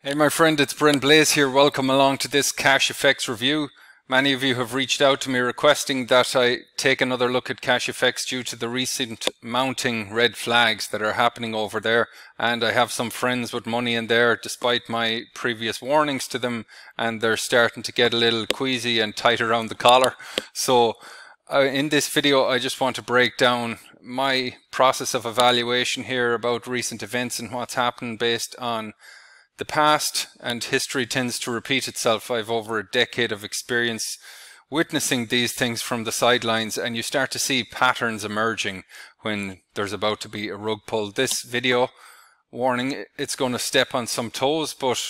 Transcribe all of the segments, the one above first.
Hey my friend, it's Bryn Blaze here. Welcome along to this CashFx review. Many of you have reached out to me requesting that I take another look at CashFx due to the recent mounting red flags that are happening over there. And I have some friends with money in there despite my previous warnings to them, and they're starting to get a little queasy and tight around the collar. So in this video I just want to break down my process of evaluation here about recent events and what's happened based on the past, and history tends to repeat itself. I've over a decade of experience witnessing these things from the sidelines, and you start to see patterns emerging when there's about to be a rug pull. This video, warning, it's going to step on some toes, but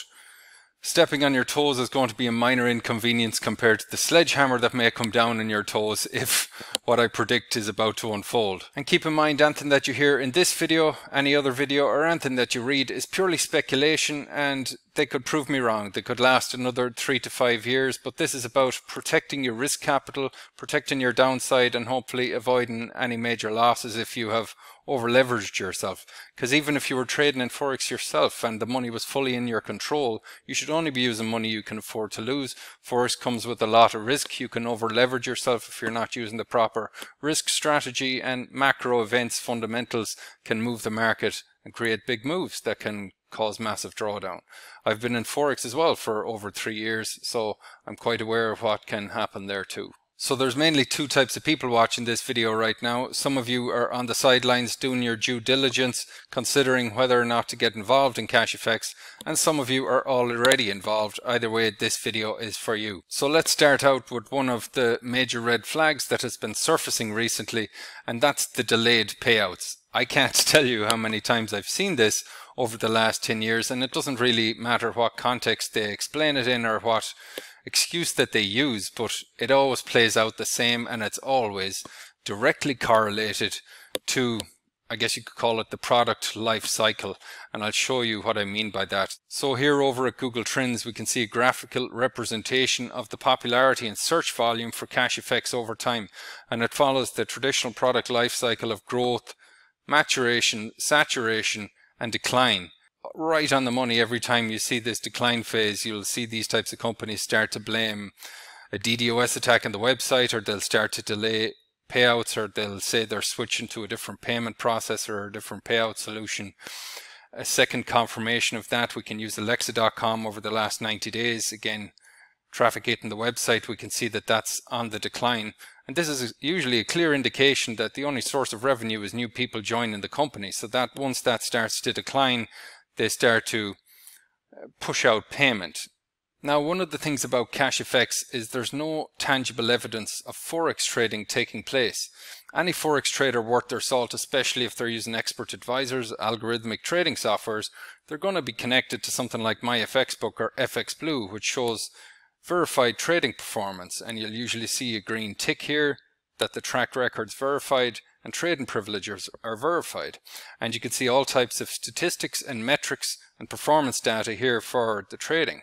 stepping on your toes is going to be a minor inconvenience compared to the sledgehammer that may come down on your toes if what I predict is about to unfold. And keep in mind, anything that you hear in this video, any other video, or anything that you read is purely speculation, and they could prove me wrong. They could last another 3 to 5 years, but this is about protecting your risk capital, protecting your downside, and hopefully avoiding any major losses if you have over leveraged yourself. Because even if you were trading in Forex yourself and the money was fully in your control, you should only be using money you can afford to lose. Forex comes with a lot of risk. You can over leverage yourself if you're not using the proper risk strategy, and macro events, fundamentals can move the market and create big moves that can cause massive drawdown. I've been in Forex as well for over 3 years, so I'm quite aware of what can happen there too. So there's mainly two types of people watching this video right now. Some of you are on the sidelines doing your due diligence, considering whether or not to get involved in CashFx, and some of you are already involved. Either way, this video is for you. So let's start out with one of the major red flags that has been surfacing recently, and that's the delayed payouts. I can't tell you how many times I've seen this over the last 10 years, and it doesn't really matter what context they explain it in or what excuse that they use, but it always plays out the same, and it's always directly correlated to, I guess you could call it, the product life cycle, and I'll show you what I mean by that. So here over at Google Trends we can see a graphical representation of the popularity and search volume for CashFx over time, and it follows the traditional product life cycle of growth, maturation, saturation, and decline. Right on the money. Every time you see this decline phase, you'll see these types of companies start to blame a DDoS attack on the website, or they'll start to delay payouts, or they'll say they're switching to a different payment processor or a different payout solution. A second confirmation of that, we can use Alexa.com over the last 90 days. Again, traffic hitting the website, we can see that that's on the decline. And this is usually a clear indication that the only source of revenue is new people joining the company. So that once that starts to decline, they start to push out payment. Now, one of the things about CashFx is there's no tangible evidence of Forex trading taking place. Any Forex trader worth their salt, especially if they're using expert advisors, algorithmic trading softwares, they're going to be connected to something like MyFXBook or FX Blue, which shows verified trading performance, and you'll usually see a green tick here that the track record's verified and trading privileges are verified. And you can see all types of statistics and metrics and performance data here for the trading.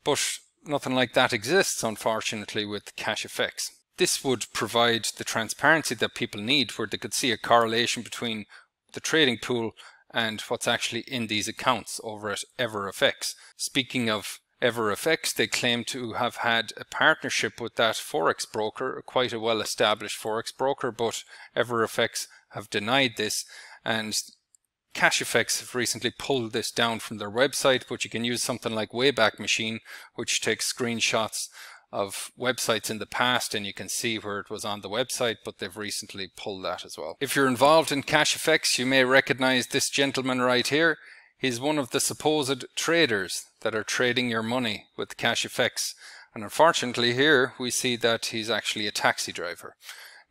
But nothing like that exists, unfortunately, with CashFx. This would provide the transparency that people need, where they could see a correlation between the trading pool and what's actually in these accounts over at EverFX. Speaking of EverFX, they claim to have had a partnership with that Forex broker, quite a well-established Forex broker, but EverFX have denied this, and CashFx have recently pulled this down from their website, but you can use something like Wayback Machine, which takes screenshots of websites in the past, and you can see where it was on the website, but they've recently pulled that as well. If you're involved in CashFx, you may recognize this gentleman right here. He's one of the supposed traders that are trading your money with CashFx. And unfortunately here we see that he's actually a taxi driver.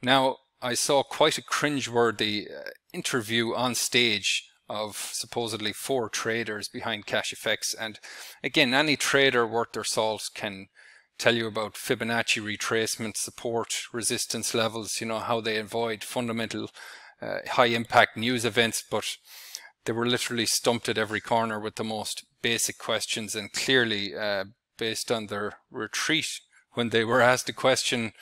Now, I saw quite a cringeworthy interview on stage of supposedly 4 traders behind CashFx. And again, any trader worth their salt can tell you about Fibonacci retracement, support, resistance levels, you know, how they avoid fundamental high impact news events, but they were literally stumped at every corner with the most basic questions, and clearly based on their retreat when they were asked a question,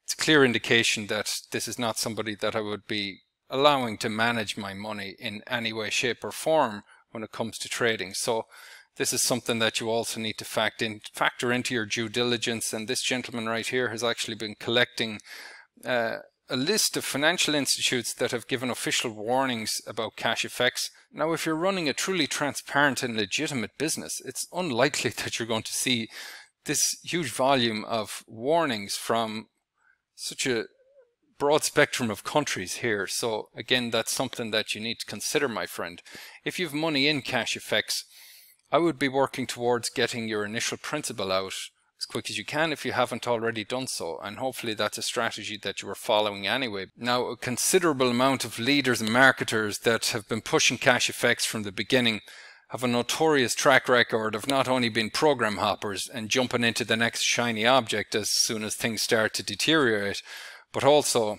it's a clear indication that this is not somebody that I would be allowing to manage my money in any way, shape or form when it comes to trading. So This is something that you also need to factor into your due diligence. And this gentleman right here has actually been collecting a list of financial institutes that have given official warnings about CashFx. Now, if you're running a truly transparent and legitimate business, it's unlikely that you're going to see this huge volume of warnings from such a broad spectrum of countries here. So again, that's something that you need to consider, my friend. If you have money in CashFx, I would be working towards getting your initial principal out as quick as you can if you haven't already done so, and hopefully that's a strategy that you are following anyway. Now, a considerable amount of leaders and marketers that have been pushing CashFx from the beginning have a notorious track record of not only being program hoppers and jumping into the next shiny object as soon as things start to deteriorate, but also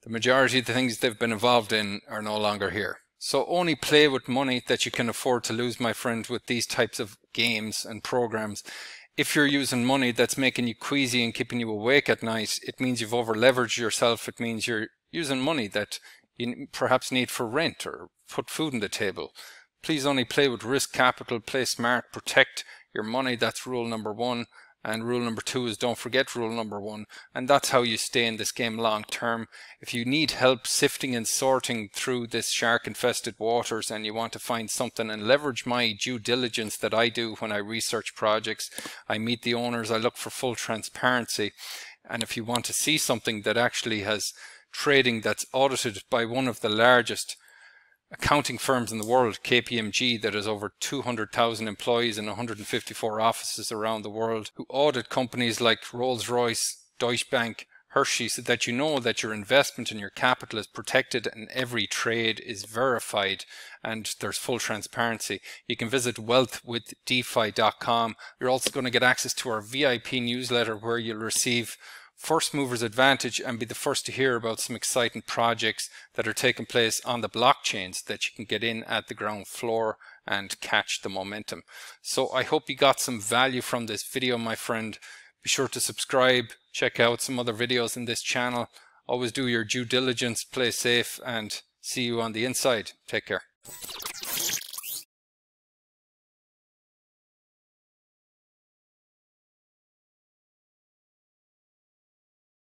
the majority of the things they've been involved in are no longer here. So only play with money that you can afford to lose, my friend, with these types of games and programs. If you're using money that's making you queasy and keeping you awake at night, it means you've over leveraged yourself. It means you're using money that you perhaps need for rent or put food on the table. Please only play with risk capital, play smart, protect your money. That's rule number one. And rule number two is don't forget rule number one. And that's how you stay in this game long term. If you need help sifting and sorting through this shark infested waters and you want to find something and leverage my due diligence that I do when I research projects, I meet the owners, I look for full transparency. And if you want to see something that actually has trading that's audited by one of the largest accounting firms in the world, KPMG, that has over 200,000 employees in 154 offices around the world, who audit companies like Rolls-Royce, Deutsche Bank, Hershey, so that you know that your investment and your capital is protected and every trade is verified and there's full transparency. You can visit wealthwithdefi.com. You're also going to get access to our VIP newsletter where you'll receive first movers advantage and be the first to hear about some exciting projects that are taking place on the blockchains that you can get in at the ground floor and catch the momentum. So I hope you got some value from this video, my friend. Be sure to subscribe, check out some other videos in this channel. Always do your due diligence, play safe, and see you on the inside. Take care.